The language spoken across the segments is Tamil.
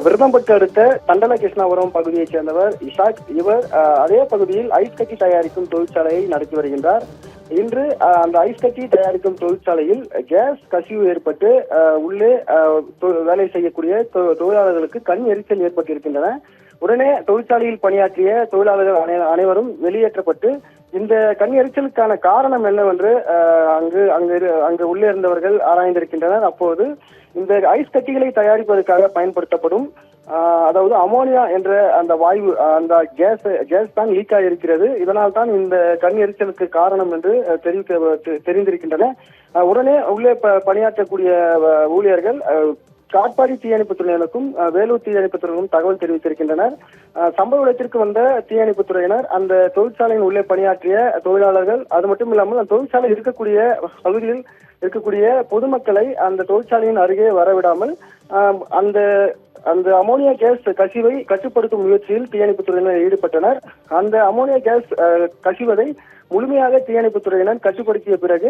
விருதம்பட்டு அடுத்த தண்டல கிருஷ்ணாபுரம் பகுதியைச் சேர்ந்தவர் இஷாக். இவர் அதே பகுதியில் ஐஸ் கட்டி தயாரிக்கும் தொழிற்சாலையை நடத்தி வருகின்றார். இன்று அந்த ஐஸ் கட்டி தயாரிக்கும் தொழிற்சாலையில் கேஸ் கசிவு ஏற்பட்டு உள்ளே வேலை செய்யக்கூடிய தொழிலாளர்களுக்கு கண் எரிச்சல் ஏற்பட்டிருக்கின்றன. உடனே தொழிற்சாலையில் பணியாற்றிய தொழிலாளர்கள் அனைவரும் வெளியேற்றப்பட்டு இந்த கண் எரிச்சலுக்கான காரணம் என்னவென்று அங்கு உள்ளே இருந்தவர்கள் ஆராய்ந்திருக்கின்றனர். அப்போது இந்த ஐஸ் கட்டிகளை தயாரிப்பதற்காக பயன்படுத்தப்படும் அதாவது அமோனியா என்ற அந்த வாயு அந்த கேஸ் தான் லீக் ஆகியிருக்கிறது. இதனால் தான் இந்த கண் எரிச்சலுக்கு காரணம் என்று தெரிந்திருக்கின்றன. உடனே உள்ளே பணியாற்றக்கூடிய ஊழியர்கள் காட்பாடி தீயணைப்புத்துறையினருக்கும் வேலூர் தீயணைப்புத்துறையினரும் தகவல் தெரிவித்திருக்கின்றனர். சம்பவ இடத்திற்கு வந்த தீயணைப்புத்துறையினர் அந்த தொழிற்சாலையின் உள்ளே பணியாற்றிய தொழிலாளர்கள், அது மட்டும் இல்லாமல் அந்த தொழிற்சாலை இருக்கக்கூடிய பகுதியில் இருக்கக்கூடிய பொதுமக்களை அந்த தொழிற்சாலையின் அருகே வரவிடாமல் அந்த அமோனியா கேஸ் கசிவை கட்டுப்படுத்தும் முயற்சியில் தீயணைப்புத்துறையினர் ஈடுபட்டனர். அந்த அமோனியா கேஸ் கசிவதை முழுமையாக தீயணைப்புத்துறையினர் கட்டுப்படுத்திய பிறகு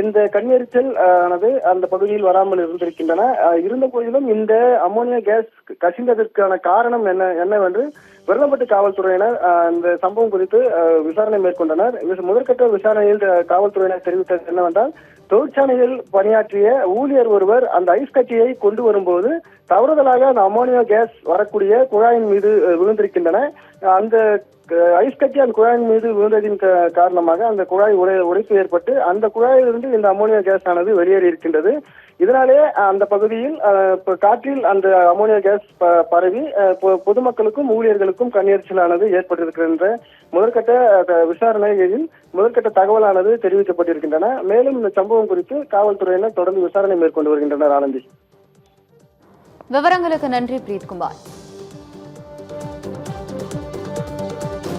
இந்த கண்ணெரிச்சல் ஆனது அந்த பகுதியில் வராமல் இருந்திருக்கின்றன. இருந்த போதிலும் இந்த அமோனியா கேஸ் கசிந்ததற்கான காரணம் என்னவென்று விருதம்பட்டு காவல்துறையினர் இந்த சம்பவம் குறித்து விசாரணை மேற்கொண்டனர். முதற்கட்ட விசாரணையில் காவல்துறையினர் தெரிவித்தது என்னவென்றால், தொழிற்சாலையில் பணியாற்றிய ஊழியர் ஒருவர் அந்த ஐஸ் கட்டியை கொண்டு வரும்போது தவறுதலாக அந்த அமோனியா கேஸ் வரக்கூடிய குழாயின் மீது விழுந்திருக்கின்றன. அந்த ஐஸ் கட்டி அந்த குழாயின் மீது விழுந்ததின் காரணமாக அந்த குழாய் உடைப்பு ஏற்பட்டு அந்த குழாயிலிருந்து இந்த அமோனியா கேஸ் ஆனது வெளியேறி இருக்கின்றது. இதனாலே அந்த பகுதியில் காற்றில் அந்த அமோனியா கேஸ் பரவி பொதுமக்களுக்கும் ஊழியர்களுக்கும் கண்ணெரிச்சலானது ஏற்பட்டிருக்கின்ற முதற்கட்ட விசாரணையில் முதற்கட்ட தகவலானது தெரிவிக்கப்பட்டிருக்கின்றன. மேலும் இந்த சம்பவம் குறித்து காவல்துறையினர் தொடர்ந்து விசாரணை மேற்கொண்டு வருகின்றனர். ஆனந்தி, விவரங்களுக்கு நன்றி பிரீத்குமார்.